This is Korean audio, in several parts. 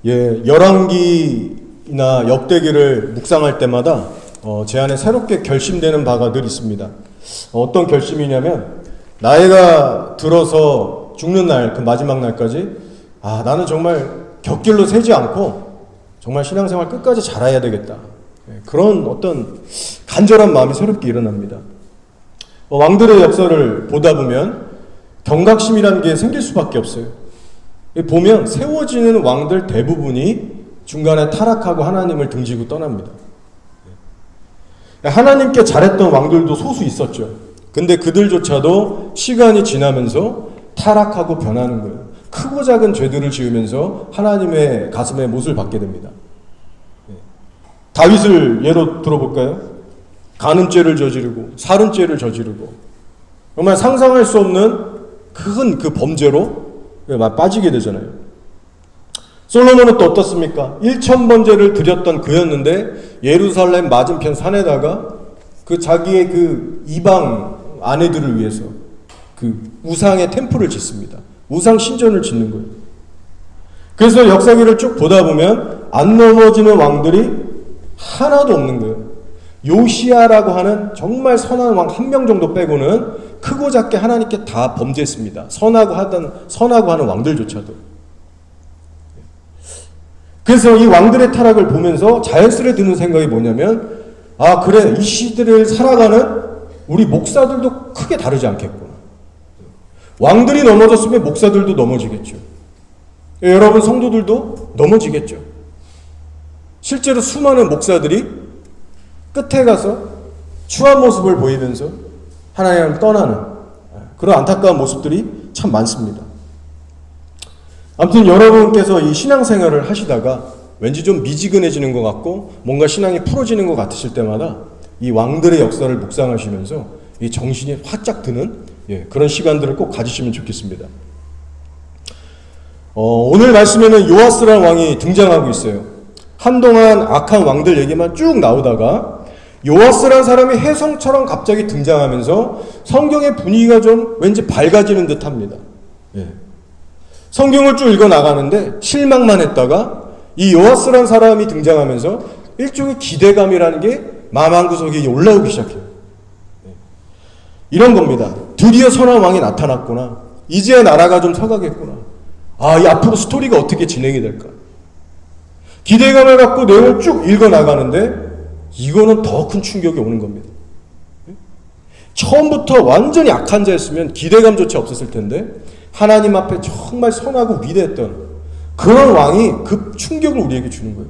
열왕기나 역대기를 묵상할 때마다 제 안에 새롭게 결심되는 바가 늘 있습니다. 어떤 결심이냐면 나이가 들어서 죽는 날, 그 마지막 날까지 나는 정말 곁길로 새지 않고 정말 신앙생활 끝까지 잘해야 되겠다. 그런 어떤 간절한 마음이 새롭게 일어납니다. 왕들의 역사를 보다 보면 경각심이라는 게 생길 수밖에 없어요. 보면 세워지는 왕들 대부분이 중간에 타락하고 하나님을 등지고 떠납니다. 하나님께 잘했던 왕들도 소수 있었죠. 근데 그들조차도 시간이 지나면서 타락하고 변하는 거예요. 크고 작은 죄들을 지으면서 하나님의 가슴에 못을 박게 됩니다. 다윗을 예로 들어볼까요? 간음죄를 저지르고 살인죄를 저지르고 정말 상상할 수 없는 큰 그 범죄로 빠지게 되잖아요. 솔로몬은 또 어떻습니까? 1000번제를 드렸던 그였는데 예루살렘 맞은편 산에다가 그 자기의 그 이방 아내들을 위해서 그 우상의 템플을 짓습니다. 우상 신전을 짓는 거예요. 그래서 역사기를 쭉 보다 보면 안 넘어지는 왕들이 하나도 없는 거예요. 요시야라고 하는 정말 선한 왕 한 명 정도 빼고는 크고 작게 하나님께 다 범죄했습니다. 선하고 하는 왕들조차도. 그래서 이 왕들의 타락을 보면서 자연스레 드는 생각이 뭐냐면 그래, 이 시대를 살아가는 우리 목사들도 크게 다르지 않겠구나. 왕들이 넘어졌으면 목사들도 넘어지겠죠. 여러분 성도들도 넘어지겠죠. 실제로 수많은 목사들이 끝에 가서 추한 모습을 보이면서 하나님을 떠나는 그런 안타까운 모습들이 참 많습니다. 아무튼 여러분께서 이 신앙생활을 하시다가 왠지 좀 미지근해지는 것 같고 뭔가 신앙이 풀어지는 것 같으실 때마다 이 왕들의 역사를 묵상하시면서 이 정신이 활짝 드는 그런 시간들을 꼭 가지시면 좋겠습니다. 오늘 말씀에는 요아스라는 왕이 등장하고 있어요. 한동안 악한 왕들 얘기만 쭉 나오다가 요아스라는 사람이 혜성처럼 갑자기 등장하면서 성경의 분위기가 좀 왠지 밝아지는 듯 합니다. 성경을 쭉 읽어 나가는데 실망만 했다가 이 요아스라는 사람이 등장하면서 일종의 기대감이라는 게 마음 한구석에 올라오기 시작해요. 이런 겁니다. 드디어 선한 왕이 나타났구나. 이제야 나라가 좀 서가겠구나. 이 앞으로 스토리가 어떻게 진행이 될까. 기대감을 갖고 내용을 쭉 읽어 나가는데 이거는 더 큰 충격이 오는 겁니다. 처음부터 완전히 악한 자였으면 기대감조차 없었을 텐데 하나님 앞에 정말 선하고 위대했던 그런 왕이 그 충격을 우리에게 주는 거예요.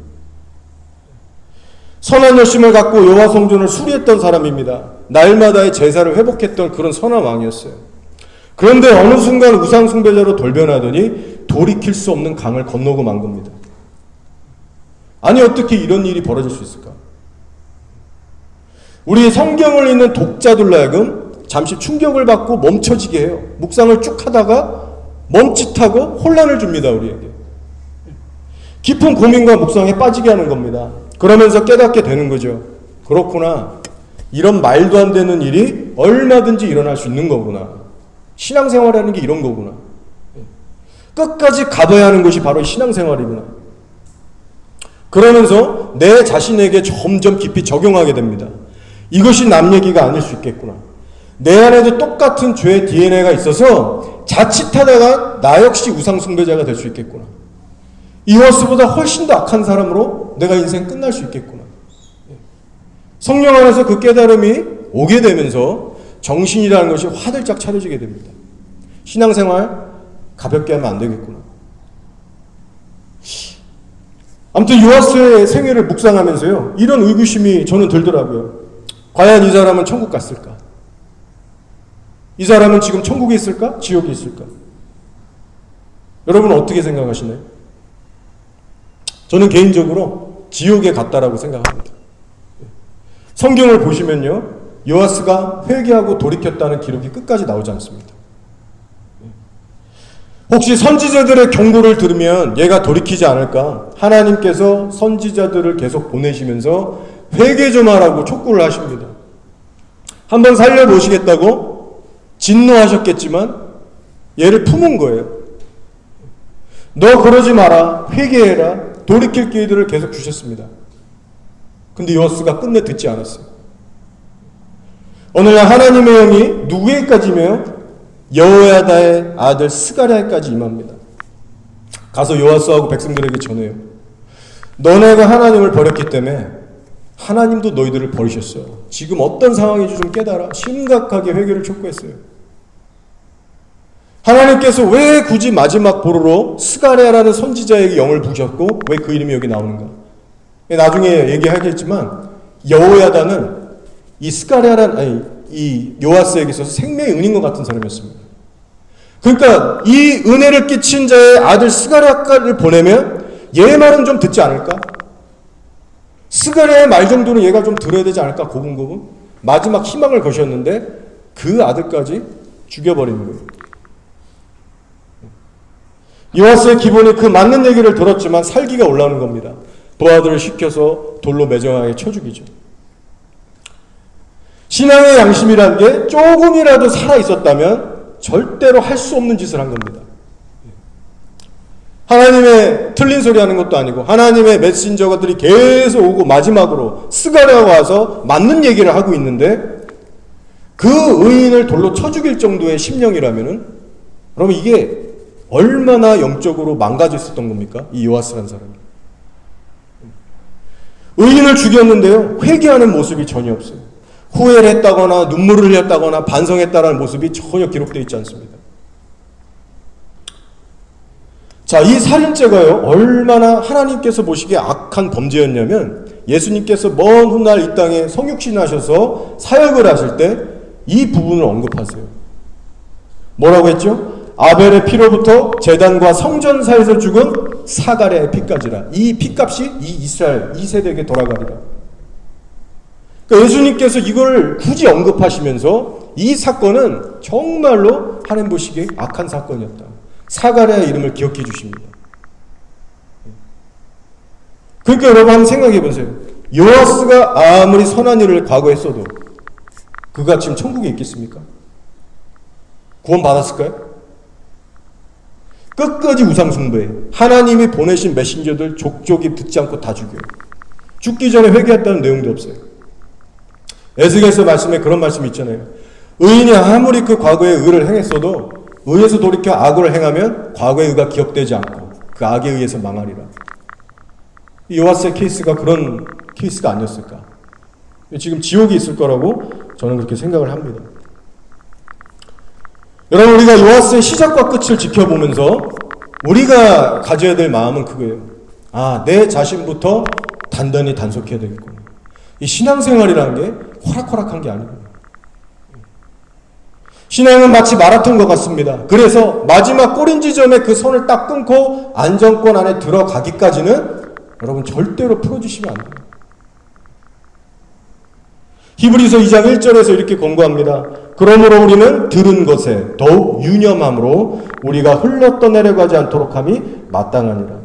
선한 열심을 갖고 여호와 성전을 수리했던 사람입니다. 날마다의 제사를 회복했던 그런 선한 왕이었어요. 그런데 어느 순간 우상 숭배자로 돌변하더니 돌이킬 수 없는 강을 건너고 만 겁니다. 아니 어떻게 이런 일이 벌어질 수 있을까? 우리 성경을 읽는 독자들로 하여금 잠시 충격을 받고 멈춰지게 해요. 묵상을 쭉 하다가 멈칫하고 혼란을 줍니다. 우리에게. 깊은 고민과 묵상에 빠지게 하는 겁니다. 그러면서 깨닫게 되는 거죠. 그렇구나. 이런 말도 안 되는 일이 얼마든지 일어날 수 있는 거구나. 신앙생활이라는 게 이런 거구나. 끝까지 가봐야 하는 것이 바로 신앙생활이구나. 그러면서 내 자신에게 점점 깊이 적용하게 됩니다. 이것이 남 얘기가 아닐 수 있겠구나. 내 안에도 똑같은 죄의 DNA가 있어서 자칫하다가 나 역시 우상 숭배자가 될 수 있겠구나. 이호스보다 훨씬 더 악한 사람으로 내가 인생 끝날 수 있겠구나. 성령 안에서 그 깨달음이 오게 되면서 정신이라는 것이 화들짝 차려지게 됩니다. 신앙생활 가볍게 하면 안 되겠구나. 아무튼 요아스의 생애를 묵상하면서요, 이런 의구심이 저는 들더라고요. 과연 이 사람은 천국 갔을까? 이 사람은 지금 천국에 있을까? 지옥에 있을까? 여러분은 어떻게 생각하시나요? 저는 개인적으로 지옥에 갔다라고 생각합니다. 성경을 보시면요, 요아스가 회개하고 돌이켰다는 기록이 끝까지 나오지 않습니다. 혹시 선지자들의 경고를 들으면 얘가 돌이키지 않을까? 하나님께서 선지자들을 계속 보내시면서 회개 좀 하라고 촉구를 하십니다. 한번 살려보시겠다고 진노하셨겠지만 얘를 품은 거예요. 너 그러지 마라. 회개해라. 돌이킬 기회들을 계속 주셨습니다. 근데 요아스가 끝내 듣지 않았어요. 어느 날 하나님의 영이 누구에게까지며 여호야다의 아들 스가랴에까지 임합니다. 가서 요아스하고 백성들에게 전해요. 너네가 하나님을 버렸기 때문에 하나님도 너희들을 버리셨어요. 지금 어떤 상황인지 좀 깨달아. 심각하게 회개를 촉구했어요. 하나님께서 왜 굳이 마지막 보루로 스가랴라는 선지자에게 영을 부으셨고 왜 그 이름이 여기 나오는가? 나중에 얘기하겠지만 여호야다는 이 이 요아스에게 있어서 생명의 은인과 같은 사람이었습니다. 그러니까 이 은혜를 끼친 자의 아들 스가랴를 보내면 얘 말은 좀 듣지 않을까? 스가랴의 말 정도는 얘가 좀 들어야 되지 않을까? 고분고분. 마지막 희망을 거셨는데 그 아들까지 죽여버리는 거예요. 요아스의 기본이 그 맞는 얘기를 들었지만 살기가 올라오는 겁니다. 부하들을 시켜서 돌로 매정하게 쳐 죽이죠. 신앙의 양심이란 게 조금이라도 살아있었다면 절대로 할 수 없는 짓을 한 겁니다. 하나님의 틀린 소리 하는 것도 아니고 하나님의 메신저들이 계속 오고 마지막으로 스가랴가 와서 맞는 얘기를 하고 있는데 그 의인을 돌로 쳐 죽일 정도의 심령이라면은 그러면 이게 얼마나 영적으로 망가져 있었던 겁니까? 이 요아스라는 사람이. 의인을 죽였는데요. 회개하는 모습이 전혀 없어요. 후회를 했다거나 눈물을 흘렸다거나 반성했다라는 모습이 전혀 기록되어 있지 않습니다. 자, 이 살인죄가요, 얼마나 하나님께서 보시기에 악한 범죄였냐면 예수님께서 먼 훗날 이 땅에 성육신하셔서 사역을 하실 때 이 부분을 언급하세요. 뭐라고 했죠? 아벨의 피로부터 제단과 성전사에서 죽은 사가랴의 피까지라. 이 피값이 이 이스라엘 2세대에게 돌아가리라. 그러니까 예수님께서 이걸 굳이 언급하시면서 이 사건은 정말로 하나님 보시기에 악한 사건이었다. 사가랴의 이름을 기억해 주십니다. 그러니까 여러분 한번 생각해 보세요. 요아스가 아무리 선한 일을 과거에 했어도 그가 지금 천국에 있겠습니까? 구원 받았을까요? 끝까지 우상숭배해. 하나님이 보내신 메신저들 족족이 듣지 않고 다 죽여요. 죽기 전에 회개했다는 내용도 없어요. 에스겔서 말씀에 그런 말씀이 있잖아요. 의인이 아무리 그 과거에 의를 행했어도 의에서 돌이켜 악을 행하면 과거의 의가 기억되지 않고 그 악에 의해서 망하리라. 이 요아스의 케이스가 그런 케이스가 아니었을까? 지금 지옥이 있을 거라고 저는 그렇게 생각을 합니다. 여러분, 우리가 요아스의 시작과 끝을 지켜보면서 우리가 가져야 될 마음은 그거예요. 아, 내 자신부터 단단히 단속해야 되겠구나. 이 신앙생활이라는 게 호락호락한 게 아니고 신앙은 마치 마라톤과 같습니다. 그래서 마지막 꼬린 지점에 그 손을 딱 끊고 안정권 안에 들어가기까지는 여러분 절대로 풀어주시면 안 돼요. 히브리서 2장 1절에서 이렇게 권고합니다. 그러므로 우리는 들은 것에 더욱 유념함으로 우리가 흘러 떠내려가지 않도록 함이 마땅하니라.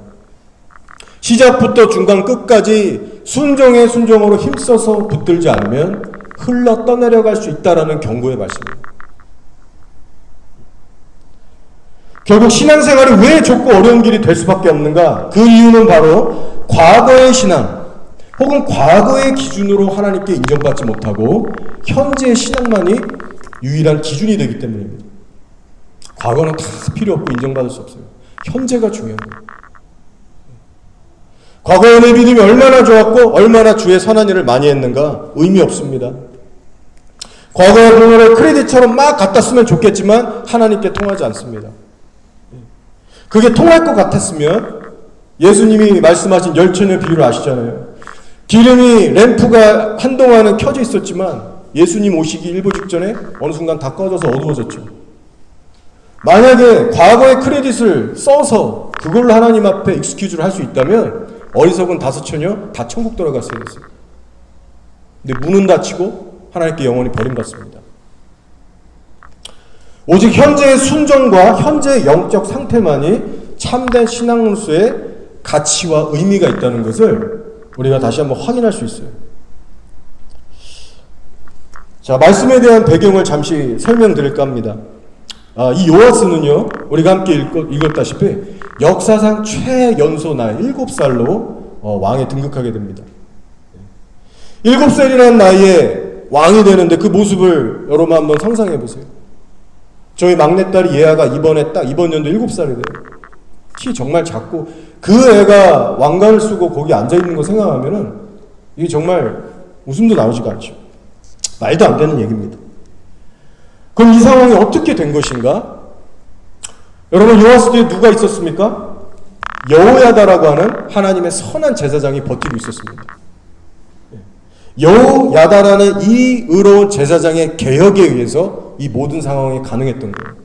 시작부터 중간 끝까지 순종의 순종으로 힘써서 붙들지 않으면 흘러 떠내려갈 수 있다라는 경고의 말씀입니다. 결국 신앙생활이 왜 좁고 어려운 길이 될 수밖에 없는가? 그 이유는 바로 과거의 신앙 혹은 과거의 기준으로 하나님께 인정받지 못하고 현재의 신앙만이 유일한 기준이 되기 때문입니다. 과거는 다 필요 없고 인정받을 수 없어요. 현재가 중요한 거예요. 과거의 내 믿음이 얼마나 좋았고 얼마나 주의 선한 일을 많이 했는가 의미 없습니다. 과거의 돈을 크레딧처럼 막 갖다 쓰면 좋겠지만 하나님께 통하지 않습니다. 그게 통할 것 같았으면 예수님이 말씀하신 열천의 비유를 아시잖아요. 기름이 램프가 한동안은 켜져 있었지만 예수님 오시기 일부 직전에 어느 순간 다 꺼져서 어두워졌죠. 만약에 과거의 크레딧을 써서 그걸로 하나님 앞에 익스큐즈를 할 수 있다면 어리석은 다섯 처녀 다 천국 들어갔어야 됐어요. 근데 문은 닫히고 하나님께 영원히 버림받습니다. 오직 현재의 순종과 현재의 영적 상태만이 참된 신앙으로서의 가치와 의미가 있다는 것을 우리가 다시 한번 확인할 수 있어요. 자, 말씀에 대한 배경을 잠시 설명드릴까 합니다. 이 요아스는요, 우리가 함께 읽었다시피 역사상 최연소 나이 7살로 왕에 등극하게 됩니다. 7살이라는 나이에 왕이 되는데 그 모습을 여러분 한번 상상해 보세요. 저희 막내딸이 예아가 이번 연도 7살이 돼요. 키 정말 작고 그 애가 왕관을 쓰고 거기 앉아있는 거 생각하면은 이게 정말 웃음도 나오지가 않죠. 말도 안 되는 얘기입니다. 그럼 이 상황이 어떻게 된 것인가? 여러분, 요아스 뒤에 누가 있었습니까? 여호야다라고 하는 하나님의 선한 제사장이 버티고 있었습니다. 여호야다라는 이 의로운 제사장의 개혁에 의해서 이 모든 상황이 가능했던 거예요.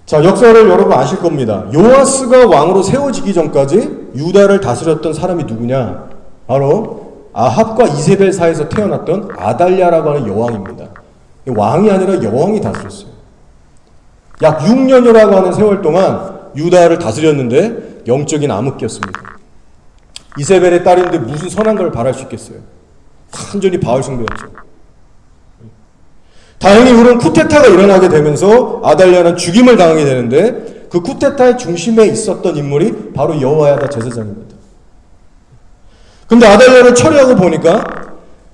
자, 역사를 여러분 아실 겁니다. 요아스가 왕으로 세워지기 전까지 유다를 다스렸던 사람이 누구냐? 바로 아합과 이세벨 사이에서 태어났던 아달랴라고 하는 여왕입니다. 왕이 아니라 여왕이 다스렸어요. 약 6년이라고 하는 세월 동안 유다를 다스렸는데 영적인 암흑기였습니다. 이세벨의 딸인데 무슨 선한 걸 바랄 수 있겠어요? 완전히 바알 숭배였죠. 다행히 그런 쿠데타가 일어나게 되면서 아달랴는 죽임을 당하게 되는데 그 쿠데타의 중심에 있었던 인물이 바로 여호야다 제사장입니다. 근데 아달랴를 처리하고 보니까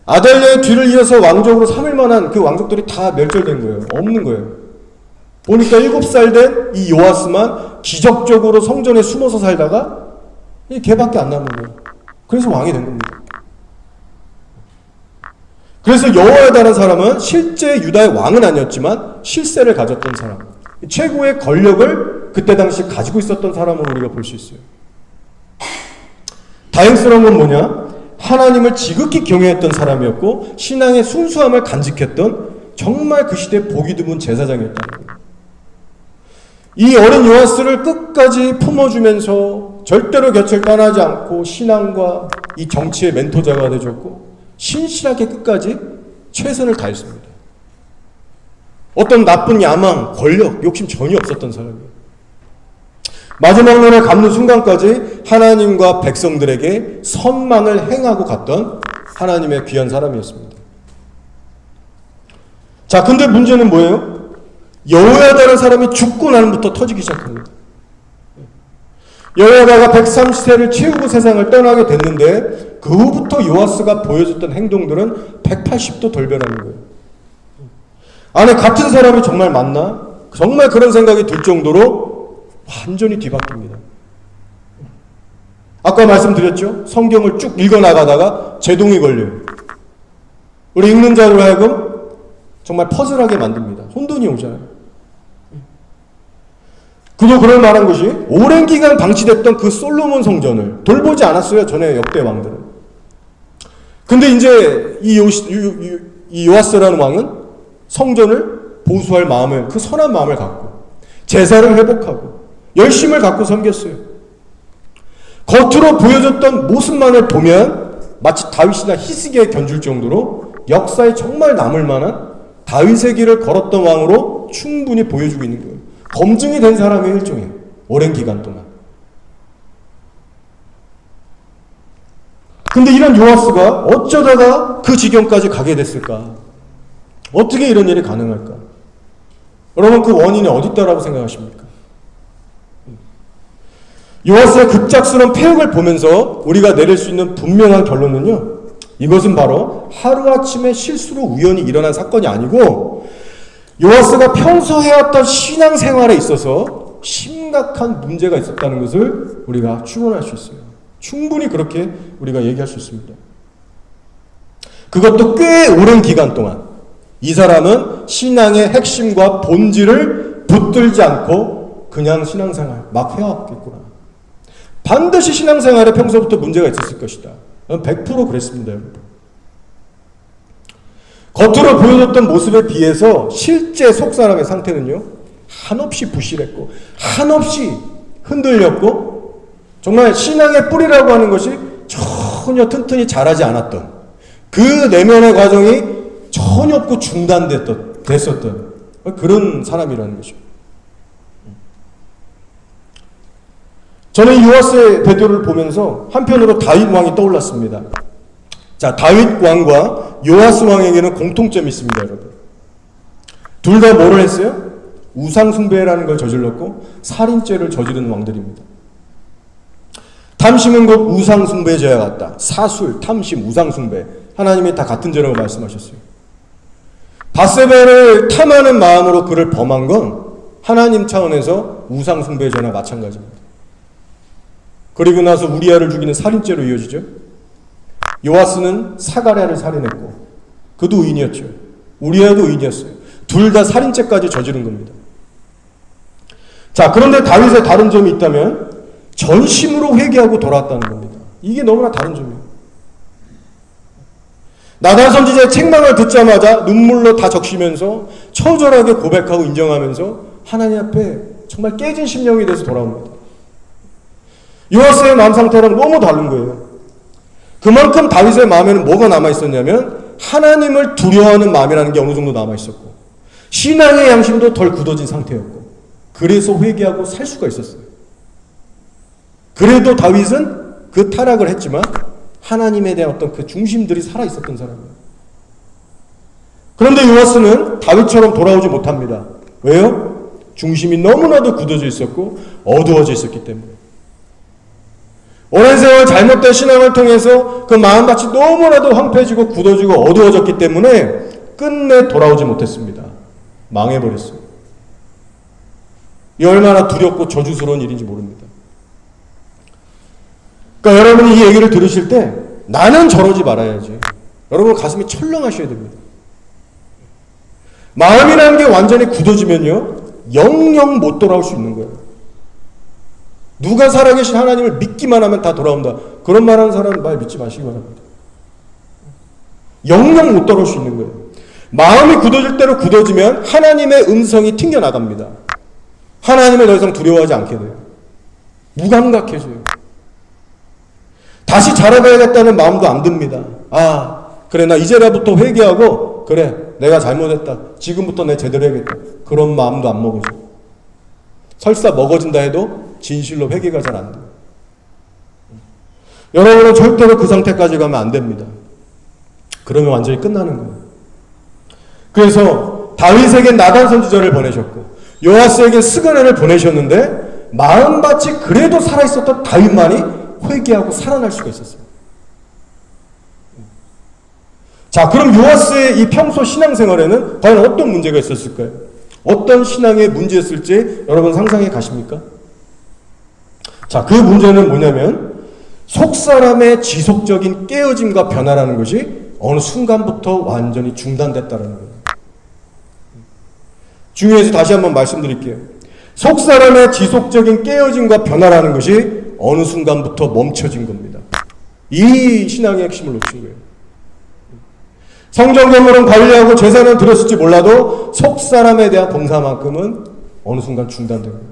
아달랴의 뒤를 이어서 왕족으로 삼을 만한 그 왕족들이 다 멸절된 거예요. 없는 거예요. 보니까 7살 된 이 요아스만 기적적으로 성전에 숨어서 살다가 걔밖에 안 남은 거예요. 그래서 왕이 된 겁니다. 그래서 여호야다라는 사람은 실제 유다의 왕은 아니었지만 실세를 가졌던 사람, 최고의 권력을 그때 당시 가지고 있었던 사람으로 우리가 볼 수 있어요. 다행스러운 건 뭐냐? 하나님을 지극히 경외했던 사람이었고 신앙의 순수함을 간직했던 정말 그 시대에 보기 드문 제사장이었다는 거예요. 이 어린 요아스를 끝까지 품어주면서 절대로 곁을 떠나지 않고 신앙과 이 정치의 멘토자가 되었고 신실하게 끝까지 최선을 다했습니다. 어떤 나쁜 야망, 권력, 욕심 전혀 없었던 사람이에요. 마지막 눈을 감는 순간까지 하나님과 백성들에게 선망을 행하고 갔던 하나님의 귀한 사람이었습니다. 자, 근데 문제는 뭐예요? 여호야다라는 사람이 죽고 나는부터 터지기 시작합니다. 여호야다가 130세를 채우고 세상을 떠나게 됐는데 그 후부터 요아스가 보여줬던 행동들은 180도 돌변하는 거예요. 아니, 같은 사람이 정말 맞나? 정말 그런 생각이 들 정도로 완전히 뒤바뀝니다. 아까 말씀드렸죠? 성경을 쭉 읽어나가다가 제동이 걸려요. 우리 읽는 자로 하여금 정말 퍼즐하게 만듭니다. 혼돈이 오잖아요. 그도 그럴 만한 것이 오랜 기간 방치됐던 그 솔로몬 성전을 돌보지 않았어요. 전에 역대 왕들은. 근데 이제 이 요아스라는 왕은 성전을 보수할 마음을, 그 선한 마음을 갖고 제사를 회복하고 열심을 갖고 섬겼어요. 겉으로 보여줬던 모습만을 보면 마치 다윗이나 히스기야에 견줄 정도로 역사에 정말 남을 만한 다윗의 길을 걸었던 왕으로 충분히 보여주고 있는 거예요. 검증이 된 사람의 일종이에요. 오랜 기간 동안. 근데 이런 요아스가 어쩌다가 그 지경까지 가게 됐을까? 어떻게 이런 일이 가능할까? 여러분, 그 원인이 어디 있다라고 생각하십니까? 요아스의 급작스러운 폐역을 보면서 우리가 내릴 수 있는 분명한 결론은요, 이것은 바로 하루아침에 실수로 우연히 일어난 사건이 아니고 요아스가 평소 해왔던 신앙생활에 있어서 심각한 문제가 있었다는 것을 우리가 추론할 수 있어요. 충분히 그렇게 우리가 얘기할 수 있습니다. 그것도 꽤 오랜 기간 동안 이 사람은 신앙의 핵심과 본질을 붙들지 않고 그냥 신앙생활 막 해왔겠구나. 반드시 신앙생활에 평소부터 문제가 있었을 것이다. 100% 그랬습니다, 여러분. 겉으로 보여줬던 모습에 비해서 실제 속사람의 상태는요, 한없이 부실했고 한없이 흔들렸고 정말 신앙의 뿌리라고 하는 것이 전혀 튼튼히 자라지 않았던 그 내면의 과정이 전혀 없고 중단됐었던 그런 사람이라는 거죠. 저는 요아스의 배도를 보면서 한편으로 다윗 왕이 떠올랐습니다. 자, 다윗 왕과 요아스 왕에게는 공통점이 있습니다, 여러분. 둘 다 뭐를 했어요? 우상숭배라는 걸 저질렀고 살인죄를 저지른 왕들입니다. 탐심은 곧 우상숭배죄와 같다. 사술, 탐심, 우상숭배. 하나님이 다 같은 죄라고 말씀하셨어요. 밧세바를 탐하는 마음으로 그를 범한 건 하나님 차원에서 우상숭배죄나 마찬가지입니다. 그리고 나서 우리아를 죽이는 살인죄로 이어지죠. 요아스는 사가랴를 살인했고 그도 의인이었죠. 우리아도 의인이었어요. 둘 다 살인죄까지 저지른 겁니다. 자, 그런데 다윗의 다른 점이 있다면 전심으로 회개하고 돌아왔다는 겁니다. 이게 너무나 다른 점이에요. 나단 선지자의 책망을 듣자마자 눈물로 다 적시면서 처절하게 고백하고 인정하면서 하나님 앞에 정말 깨진 심령이 돼서 돌아옵니다. 요아스의 마음 상태랑 너무 다른 거예요. 그만큼 다윗의 마음에는 뭐가 남아있었냐면 하나님을 두려워하는 마음이라는 게 어느 정도 남아있었고 신앙의 양심도 덜 굳어진 상태였고 그래서 회개하고 살 수가 있었어요. 그래도 다윗은 그 타락을 했지만 하나님에 대한 어떤 그 중심들이 살아있었던 사람이에요. 그런데 요아스는 다윗처럼 돌아오지 못합니다. 왜요? 중심이 너무나도 굳어져 있었고 어두워져 있었기 때문에. 오랜 세월 잘못된 신앙을 통해서 그 마음밭이 너무나도 황폐해지고 굳어지고 어두워졌기 때문에 끝내 돌아오지 못했습니다. 망해버렸어요. 이 얼마나 두렵고 저주스러운 일인지 모릅니다. 그러니까 여러분이 이 얘기를 들으실 때 나는 저러지 말아야지. 여러분 가슴이 철렁하셔야 됩니다. 마음이라는 게 완전히 굳어지면요 영영 못 돌아올 수 있는 거예요. 누가 살아계신 하나님을 믿기만 하면 다 돌아온다. 그런 말하는 사람은 말 믿지 마시기 바랍니다. 영영 못 돌아올 수 있는 거예요. 마음이 굳어질 대로 굳어지면 하나님의 음성이 튕겨나갑니다. 하나님을 더 이상 두려워하지 않게 돼요. 무감각해져요. 다시 자라가야겠다는 마음도 안 듭니다. 아, 그래 나 이제라부터 회개하고 그래 내가 잘못했다. 지금부터 내 제대로 해야겠다. 그런 마음도 안 먹어져. 설사 먹어진다 해도 진실로 회개가 잘 안 돼요. 여러분은 절대로 그 상태까지 가면 안 됩니다. 그러면 완전히 끝나는 거예요. 그래서 다윗에게 나단 선지자를 보내셨고 요아스에게 스가랴를 보내셨는데 마음밭이 그래도 살아있었던 다윗만이 회개하고 살아날 수가 있었어요. 자, 그럼 요아스의 이 평소 신앙생활에는 과연 어떤 문제가 있었을까요? 어떤 신앙의 문제였을지 여러분 상상해 가십니까? 자, 그 문제는 뭐냐면 속사람의 지속적인 깨어짐과 변화라는 것이 어느 순간부터 완전히 중단됐다는 거예요. 중요해서 다시 한번 말씀드릴게요. 속사람의 지속적인 깨어짐과 변화라는 것이 어느 순간부터 멈춰진 겁니다. 이 신앙의 핵심을 놓친 거예요. 성전 건물은 관리하고 제사는 드렸을지 몰라도 속사람에 대한 봉사만큼은 어느 순간 중단된 거예요.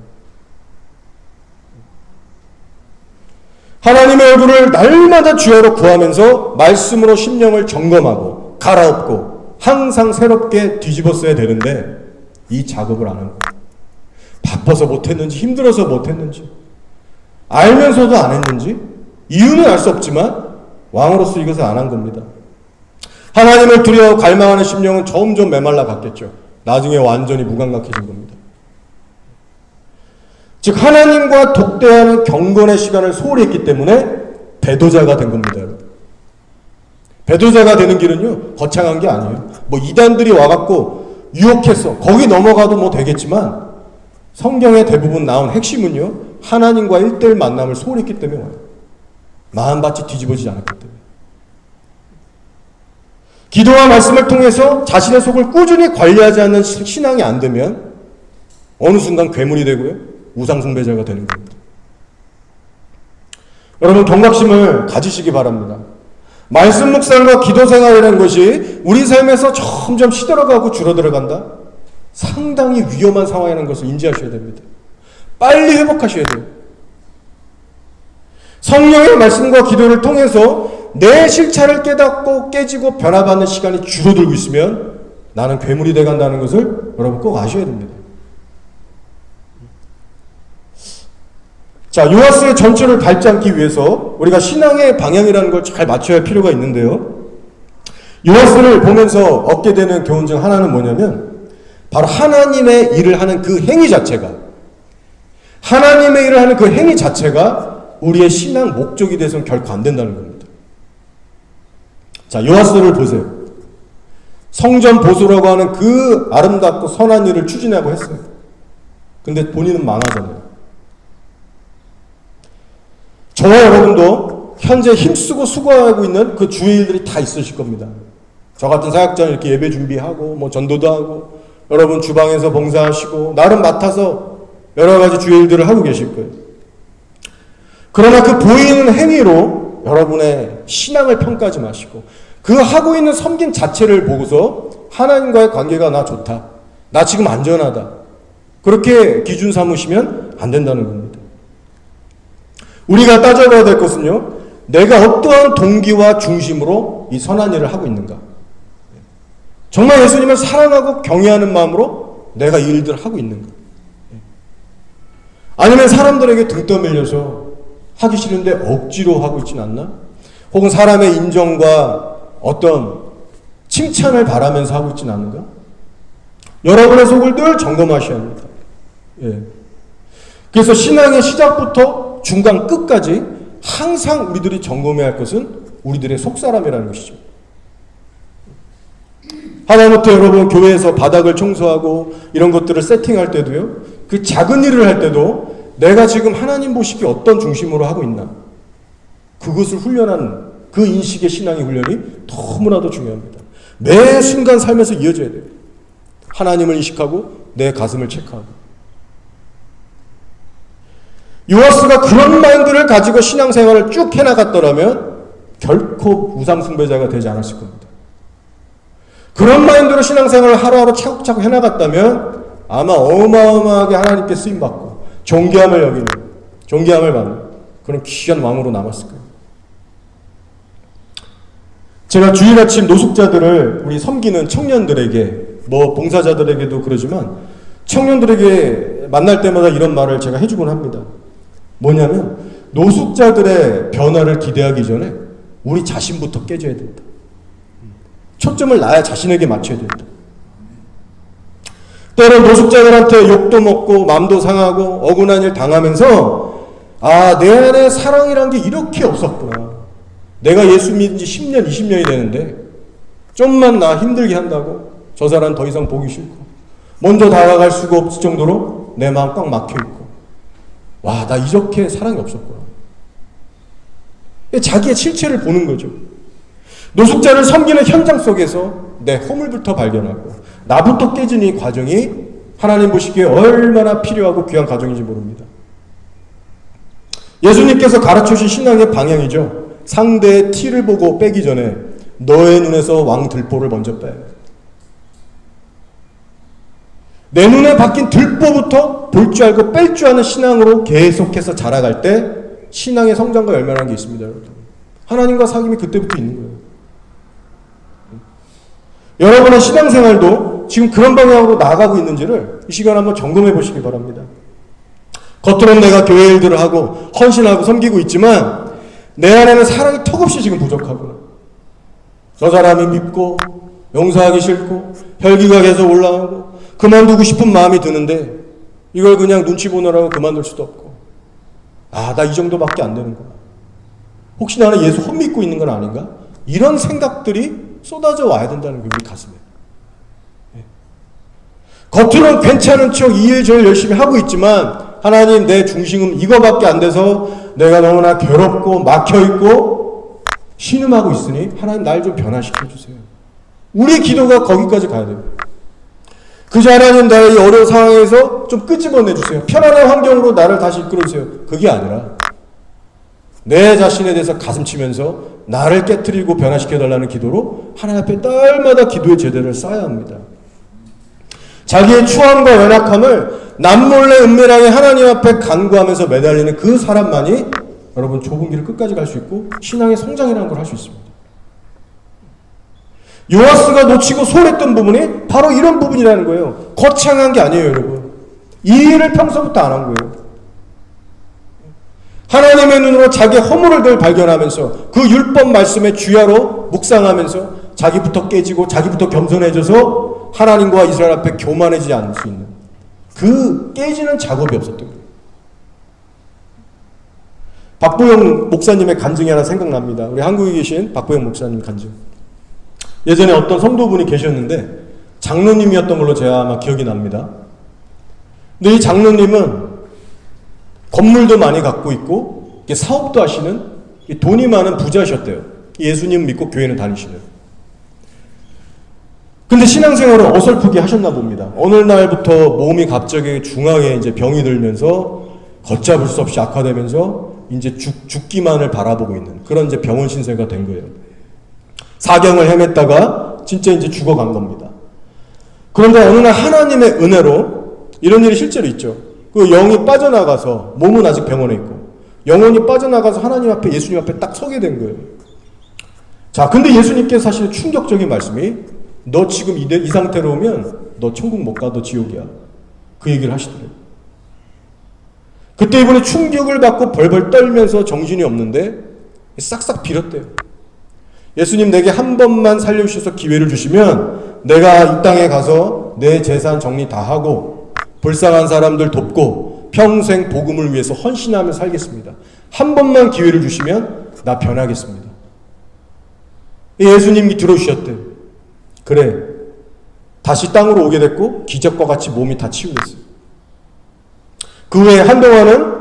하나님의 얼굴을 날마다 주야로 구하면서 말씀으로 심령을 점검하고 갈아엎고 항상 새롭게 뒤집었어야 되는데 이 작업을 안 한 거예요. 바빠서 못했는지 힘들어서 못했는지 알면서도 안 했는지 이유는 알 수 없지만 왕으로서 이것을 안 한 겁니다. 하나님을 두려워 갈망하는 심령은 점점 메말라 갔겠죠. 나중에 완전히 무감각해진 겁니다. 즉 하나님과 독대하는 경건의 시간을 소홀히 했기 때문에 배도자가 된 겁니다. 배도자가 되는 길은요 거창한 게 아니에요. 뭐 이단들이 와갖고 유혹했어. 거기 넘어가도 뭐 되겠지만 성경의 대부분 나온 핵심은요 하나님과 1대1 만남을 소홀히 했기 때문에 와요. 마음밭이 뒤집어지지 않았기 때문에. 기도와 말씀을 통해서 자신의 속을 꾸준히 관리하지 않는 신앙이 안 되면 어느 순간 괴물이 되고요 우상숭배자가 되는 겁니다. 여러분 경각심을 가지시기 바랍니다. 말씀 묵상과 기도 생활이라는 것이 우리 삶에서 점점 시들어가고 줄어들어간다. 상당히 위험한 상황이라는 것을 인지하셔야 됩니다. 빨리 회복하셔야 돼요. 성령의 말씀과 기도를 통해서 내 실체를 깨닫고 깨지고 변화받는 시간이 줄어들고 있으면 나는 괴물이 돼간다는 것을 여러분 꼭 아셔야 됩니다. 자, 요아스의 전체를 밟지 않기 위해서 우리가 신앙의 방향이라는 걸 잘 맞춰야 할 필요가 있는데요. 요아스를 보면서 얻게 되는 교훈 중 하나는 뭐냐면 바로 하나님의 일을 하는 그 행위 자체가, 하나님의 일을 하는 그 행위 자체가 우리의 신앙 목적이 돼서는 결코 안 된다는 겁니다. 자, 요하스를 보세요. 성전 보수라고 하는 그 아름답고 선한 일을 추진하고 했어요. 근데 본인은 망하잖아요. 저와 여러분도 현재 힘쓰고 수고하고 있는 그 주의 일들이 다 있으실 겁니다. 저 같은 사역자는 이렇게 예배 준비하고 뭐 전도도 하고, 여러분 주방에서 봉사하시고 나름 맡아서 여러 가지 주의 일들을 하고 계실 거예요. 그러나 그 보이는 행위로 여러분의 신앙을 평가하지 마시고, 그 하고 있는 섬김 자체를 보고서 하나님과의 관계가 나 좋다, 나 지금 안전하다, 그렇게 기준 삼으시면 안 된다는 겁니다. 우리가 따져봐야 될 것은요, 내가 어떠한 동기와 중심으로 이 선한 일을 하고 있는가. 정말 예수님을 사랑하고 경외하는 마음으로 내가 이 일들을 하고 있는가. 아니면 사람들에게 등 떠밀려서 하기 싫은데 억지로 하고 있진 않나? 혹은 사람의 인정과 어떤 칭찬을 바라면서 하고 있진 않은가? 여러분의 속을 늘 점검하셔야 합니다. 예. 그래서 신앙의 시작부터 중간 끝까지 항상 우리들이 점검해야 할 것은 우리들의 속사람이라는 것이죠. 하다못해 여러분 교회에서 바닥을 청소하고 이런 것들을 세팅할 때도요, 그 작은 일을 할 때도 내가 지금 하나님 보시기에 어떤 중심으로 하고 있나, 그것을 훈련하는 그 인식의 신앙의 훈련이 너무나도 중요합니다. 매 순간 삶에서 이어져야 돼요. 하나님을 인식하고 내 가슴을 체크하고. 요하스가 그런 마인드를 가지고 신앙생활을 쭉 해나갔더라면 결코 우상숭배자가 되지 않았을 겁니다. 그런 마인드로 신앙생활을 하루하루 차곡차곡 해나갔다면 아마 어마어마하게 하나님께 쓰임받고 존귀함을 여기는, 존귀함을 받는 그런 귀한 왕으로 남았을 거예요. 제가 주일 아침 노숙자들을 우리 섬기는 청년들에게, 뭐 봉사자들에게도 그러지만 청년들에게 만날 때마다 이런 말을 제가 해주곤 합니다. 뭐냐면, 노숙자들의 변화를 기대하기 전에 우리 자신부터 깨져야 된다. 초점을 나 자신에게 맞춰야 된다. 때론 노숙자들한테 욕도 먹고 마음도 상하고 억울한 일 당하면서, 아, 내 안에 사랑이란 게 이렇게 없었구나. 내가 예수 믿은 지 10년, 20년이 되는데 좀만 나 힘들게 한다고 저 사람 더 이상 보기 싫고 먼저 다가갈 수가 없을 정도로 내 마음 꽉 막혀있고, 와, 나 이렇게 사랑이 없었구나. 자기의 실체를 보는 거죠. 노숙자를 섬기는 현장 속에서 내 허물부터 발견하고 나부터 깨지는 이 과정이 하나님 보시기에 얼마나 필요하고 귀한 과정인지 모릅니다. 예수님께서 가르쳐주신 신앙의 방향이죠. 상대의 티를 보고 빼기 전에 너의 눈에서 왕들보를 먼저 빼. 내 눈에 박힌 들보부터 볼 줄 알고 뺄 줄 아는 신앙으로 계속해서 자라갈 때 신앙의 성장과 열매라는 게 있습니다, 여러분. 하나님과 사귐이 그때부터 있는 거예요. 여러분의 신앙생활도 지금 그런 방향으로 나아가고 있는지를 이 시간 한번 점검해 보시기 바랍니다. 겉으로는 내가 교회 일들을 하고 헌신하고 섬기고 있지만 내 안에는 사랑이 턱없이 지금 부족하구나. 저 사람이 밉고 용서하기 싫고 혈기가 계속 올라오고 그만두고 싶은 마음이 드는데 이걸 그냥 눈치 보느라고 그만둘 수도 없고, 아, 나 이 정도밖에 안 되는구나. 혹시 나는 예수 헛믿고 있는 건 아닌가? 이런 생각들이 쏟아져 와야 된다는 게 우리 가슴에. 겉으로는 괜찮은 척 이 일 저 일 열심히 하고 있지만 하나님, 내 중심은 이거밖에 안 돼서 내가 너무나 괴롭고 막혀있고 신음하고 있으니 하나님 날 좀 변화시켜주세요. 우리 기도가 거기까지 가야 돼요. 그저 하나님, 나의 이 어려운 상황에서 좀 끄집어내주세요. 편안한 환경으로 나를 다시 이끌어주세요. 그게 아니라 내 자신에 대해서 가슴 치면서 나를 깨트리고 변화시켜달라는 기도로 하나님 앞에 날마다 기도의 제대를 쌓아야 합니다. 자기의 추함과 연약함을 남몰래 은밀하게 하나님 앞에 간구하면서 매달리는 그 사람만이 여러분 좁은 길을 끝까지 갈 수 있고 신앙의 성장이라는 걸 할 수 있습니다. 요하스가 놓치고 소홀했던 부분이 바로 이런 부분이라는 거예요. 거창한 게 아니에요, 여러분. 이 일을 평소부터 안 한 거예요. 하나님의 눈으로 자기의 허물을 늘 발견하면서 그 율법 말씀의 주야로 묵상하면서 자기부터 깨지고 자기부터 겸손해져서 하나님과 이스라엘 앞에 교만해지지 않을 수 있는 그 깨지는 작업이 없었던 거예요. 박보영 목사님의 간증이 하나 생각납니다. 우리 한국에 계신 박보영 목사님 간증. 예전에 어떤 성도분이 계셨는데 장로님이었던 걸로 제가 아마 기억이 납니다. 근데 이 장로님은 건물도 많이 갖고 있고 사업도 하시는 돈이 많은 부자셨대요. 예수님 믿고 교회는 다니시는. 근데 신앙생활을 어설프게 하셨나 봅니다. 어느 날부터 몸이 갑자기 중하게 이제 병이 들면서 걷잡을 수 없이 악화되면서 이제 죽기만을 바라보고 있는 그런 이제 병원 신세가 된 거예요. 사경을 헤맸다가 진짜 이제 죽어간 겁니다. 그런데 어느 날 하나님의 은혜로 이런 일이 실제로 있죠. 그 영이 빠져나가서 몸은 아직 병원에 있고 영혼이 빠져나가서 하나님 앞에 예수님 앞에 딱 서게 된 거예요. 자, 근데 예수님께서 사실 충격적인 말씀이 너 지금 이 상태로 오면 너 천국 못 가, 너 지옥이야. 그 얘기를 하시더래요. 그때 이분이 충격을 받고 벌벌 떨면서 정신이 없는데 싹싹 빌었대요. 예수님 내게 한 번만 살려주셔서 기회를 주시면 내가 이 땅에 가서 내 재산 정리 다 하고 불쌍한 사람들 돕고 평생 복음을 위해서 헌신하며 살겠습니다. 한 번만 기회를 주시면 나 변하겠습니다. 예수님이 들어주셨대요. 그래, 다시 땅으로 오게 됐고 기적과 같이 몸이 다 치유됐어요. 그 후에 한동안은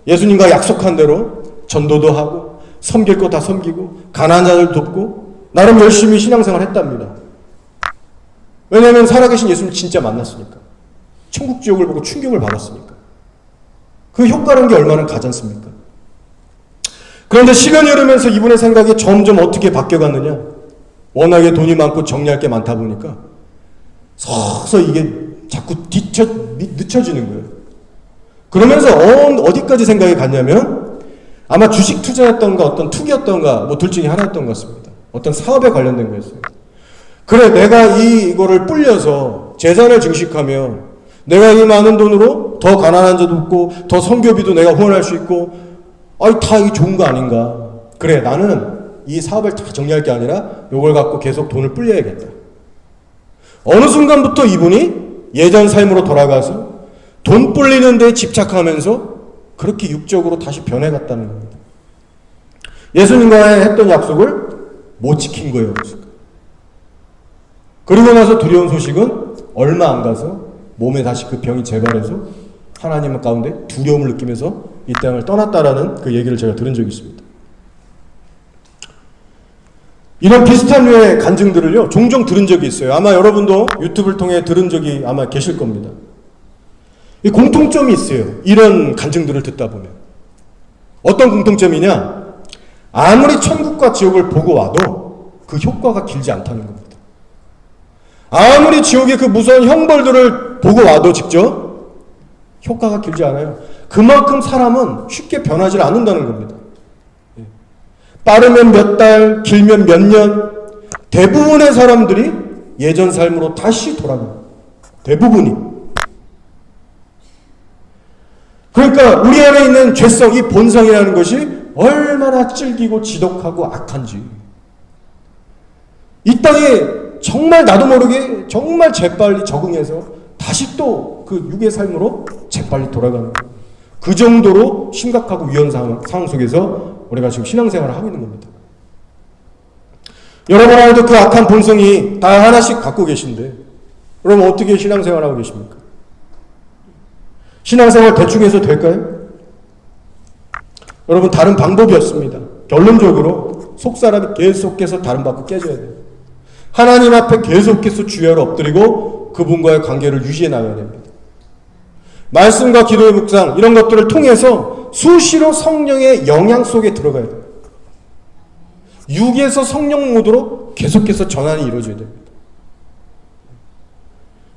예수님과 약속한 대로 전도도 하고 섬길 거 다 섬기고 가난한 자들 돕고 나름 열심히 신앙생활 했답니다. 왜냐하면 살아계신 예수님 진짜 만났으니까. 천국 지옥을 보고 충격을 받았으니까. 그 효과라는 게 얼마나 가지 않습니까? 그런데 시간이 흐르면서 이분의 생각이 점점 어떻게 바뀌어갔느냐. 워낙에 돈이 많고 정리할 게 많다 보니까 서서 이게 자꾸 늦춰지는 거예요. 그러면서 어디까지 생각이 갔냐면 아마 주식 투자였던가 어떤 투기였던가 뭐 둘 중에 하나였던 것 같습니다. 어떤 사업에 관련된 거였어요. 그래, 내가 이거를 불려서 재산을 증식하며 내가 이 많은 돈으로 더 가난한 자도 돕고 더 선교비도 내가 후원할 수 있고 다 이게 좋은 거 아닌가. 그래, 나는 이 사업을 다 정리할 게 아니라 이걸 갖고 계속 돈을 불려야겠다. 어느 순간부터 이분이 예전 삶으로 돌아가서 돈 불리는 데 집착하면서 그렇게 육적으로 다시 변해갔다는 겁니다. 예수님과의 했던 약속을 못 지킨 거예요. 그리고 나서 두려운 소식은 얼마 안 가서 몸에 다시 그 병이 재발해서 하나님 가운데 두려움을 느끼면서 이 땅을 떠났다라는 그 얘기를 제가 들은 적이 있습니다. 이런 비슷한 류의 간증들을요, 종종 들은 적이 있어요. 아마 여러분도 유튜브를 통해 들은 적이 아마 계실 겁니다. 이 공통점이 있어요. 이런 간증들을 듣다 보면. 어떤 공통점이냐? 아무리 천국과 지옥을 보고 와도 그 효과가 길지 않다는 겁니다. 아무리 지옥의 그 무서운 형벌들을 보고 와도 직접 효과가 길지 않아요. 그만큼 사람은 쉽게 변하지 않는다는 겁니다. 빠르면 몇 달, 길면 몇 년, 대부분의 사람들이 예전 삶으로 다시 돌아갑니다. 대부분이. 그러니까 우리 안에 있는 죄성, 이 본성이라는 것이 얼마나 찔기고 지독하고 악한지. 이 땅에 정말 나도 모르게 정말 재빨리 적응해서 다시 또 그 육의 삶으로 재빨리 돌아가는 거예요. 그 정도로 심각하고 위험 상황 속에서 우리가 지금 신앙생활을 하고 있는 겁니다. 여러분 안에도 그 악한 본성이 다 하나씩 갖고 계신데 그럼 어떻게 신앙생활하고 계십니까? 신앙생활 대충 해서 될까요? 여러분 다른 방법이 없습니다. 결론적으로 속사람이 계속해서 다른 받고 깨져야 돼요. 하나님 앞에 계속해서 주야로 엎드리고 그분과의 관계를 유지해 나가야 됩니다. 말씀과 기도의 묵상 이런 것들을 통해서 수시로 성령의 영향 속에 들어가야 돼요. 육에서 성령 모드로 계속해서 전환이 이루어져야 됩니다.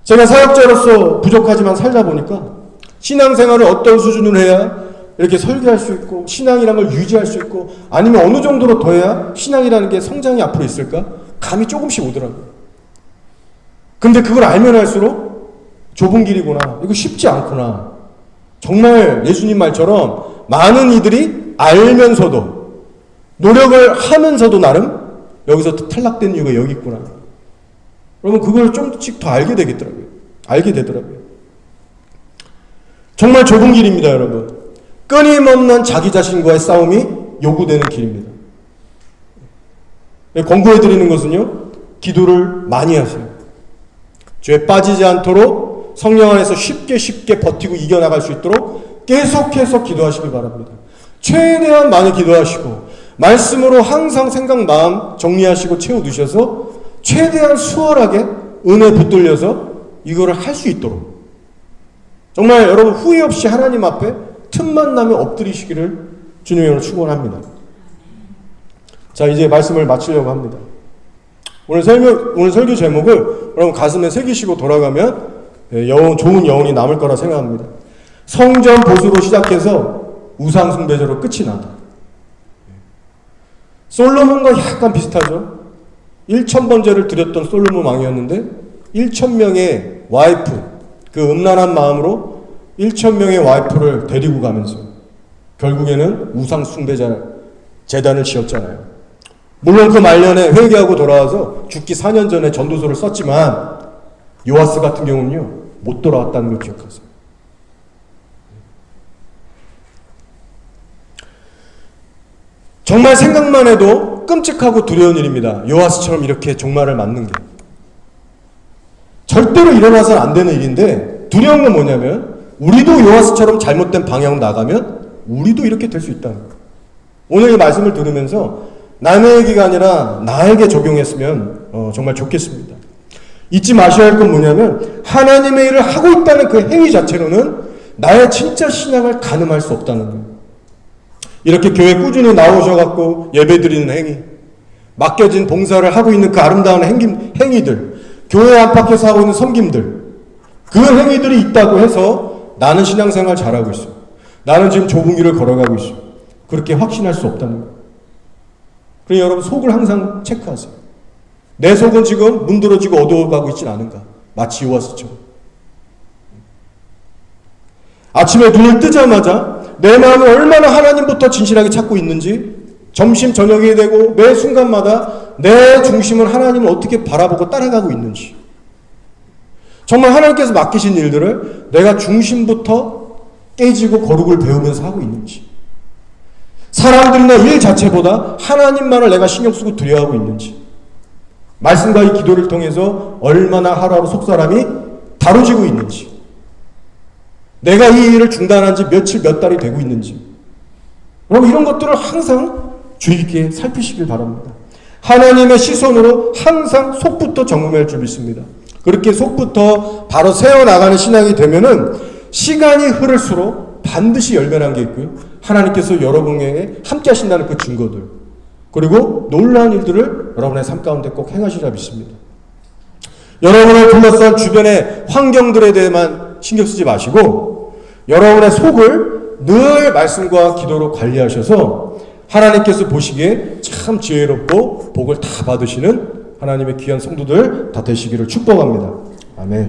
제가 사역자로서 부족하지만 살다 보니까 신앙생활을 어떤 수준으로 해야 이렇게 설교할 수 있고 신앙이라는 걸 유지할 수 있고 아니면 어느 정도로 더 해야 신앙이라는 게 성장이 앞으로 있을까? 감이 조금씩 오더라고요. 근데 그걸 알면 알수록 좁은 길이구나. 이거 쉽지 않구나. 정말 예수님 말처럼 많은 이들이 알면서도 노력을 하면서도 나름 여기서 탈락된 이유가 여기 있구나. 여러분 그걸 좀씩 더 알게 되겠더라고요. 알게 되더라고요. 정말 좁은 길입니다, 여러분. 끊임없는 자기 자신과의 싸움이 요구되는 길입니다. 권고해 드리는 것은요, 기도를 많이 하세요. 죄에 빠지지 않도록 성령 안에서 쉽게 버티고 이겨나갈 수 있도록 계속해서 기도하시기 바랍니다. 최대한 많이 기도하시고 말씀으로 항상 생각, 마음 정리하시고 채워두셔서 최대한 수월하게 은혜 붙들려서 이거를 할 수 있도록 정말 여러분 후회 없이 하나님 앞에 틈만 나면 엎드리시기를 주님의 이름으로 축원합니다. 자, 이제 말씀을 마치려고 합니다. 오늘 설교 제목을 여러분 가슴에 새기시고 돌아가면 좋은 여운이 남을 거라 생각합니다. 성전 보수로 시작해서 우상 숭배자로 끝이 나다. 솔로몬과 약간 비슷하죠. 1000번제를 드렸던 솔로몬 왕이었는데 1000명의 와이프, 그 음란한 마음으로 1000명의 와이프를 데리고 가면서 결국에는 우상 숭배자 재단을 지었잖아요. 물론 그 말년에 회개하고 돌아와서 죽기 4년 전에 전도서를 썼지만 요아스 같은 경우는요, 못 돌아왔다는 걸 기억하세요. 정말 생각만 해도 끔찍하고 두려운 일입니다. 요아스처럼 이렇게 종말을 맞는 게. 절대로 일어나서는 안 되는 일인데 두려운 건 뭐냐면 우리도 요아스처럼 잘못된 방향으로 나가면 우리도 이렇게 될 수 있다는 거예요. 오늘 이 말씀을 들으면서 남의 얘기가 아니라 나에게 적용했으면 정말 좋겠습니다. 잊지 마셔야 할 건 뭐냐면 하나님의 일을 하고 있다는 그 행위 자체로는 나의 진짜 신앙을 가늠할 수 없다는 거예요. 이렇게 교회 꾸준히 나오셔갖고 예배드리는 행위, 맡겨진 봉사를 하고 있는 그 아름다운 행위들, 교회 안팎에서 하고 있는 섬김들, 그 행위들이 있다고 해서 나는 신앙생활 잘하고 있어, 나는 지금 좁은 길을 걸어가고 있어, 그렇게 확신할 수 없다는 거예요. 그러니 여러분 속을 항상 체크하세요. 내 속은 지금 문드러지고 어두워가고 있진 않은가, 마치 요아스처럼. 아침에 눈을 뜨자마자 내 마음을 얼마나 하나님부터 진실하게 찾고 있는지, 점심 저녁이 되고 매 순간마다 내 중심을 하나님을 어떻게 바라보고 따라가고 있는지, 정말 하나님께서 맡기신 일들을 내가 중심부터 깨지고 거룩을 배우면서 하고 있는지, 사람들이나 일 자체보다 하나님만을 내가 신경 쓰고 두려워하고 있는지, 말씀과 이 기도를 통해서 얼마나 하루하루 속사람이 다뤄지고 있는지, 내가 이 일을 중단한 지 며칠 몇 달이 되고 있는지, 여러분 이런 것들을 항상 주의 깊게 살피시길 바랍니다. 하나님의 시선으로 항상 속부터 점검할 줄 믿습니다. 그렇게 속부터 바로 세워나가는 신앙이 되면은 시간이 흐를수록 반드시 열변한 게 있고요, 하나님께서 여러분에게 함께 하신다는 그 증거들, 그리고 놀라운 일들을 여러분의 삶 가운데 꼭 행하시리라 믿습니다. 여러분을 둘러싼 주변의 환경들에 대해만 신경 쓰지 마시고 여러분의 속을 늘 말씀과 기도로 관리하셔서 하나님께서 보시기에 참 지혜롭고 복을 다 받으시는 하나님의 귀한 성도들 다 되시기를 축복합니다. 아멘.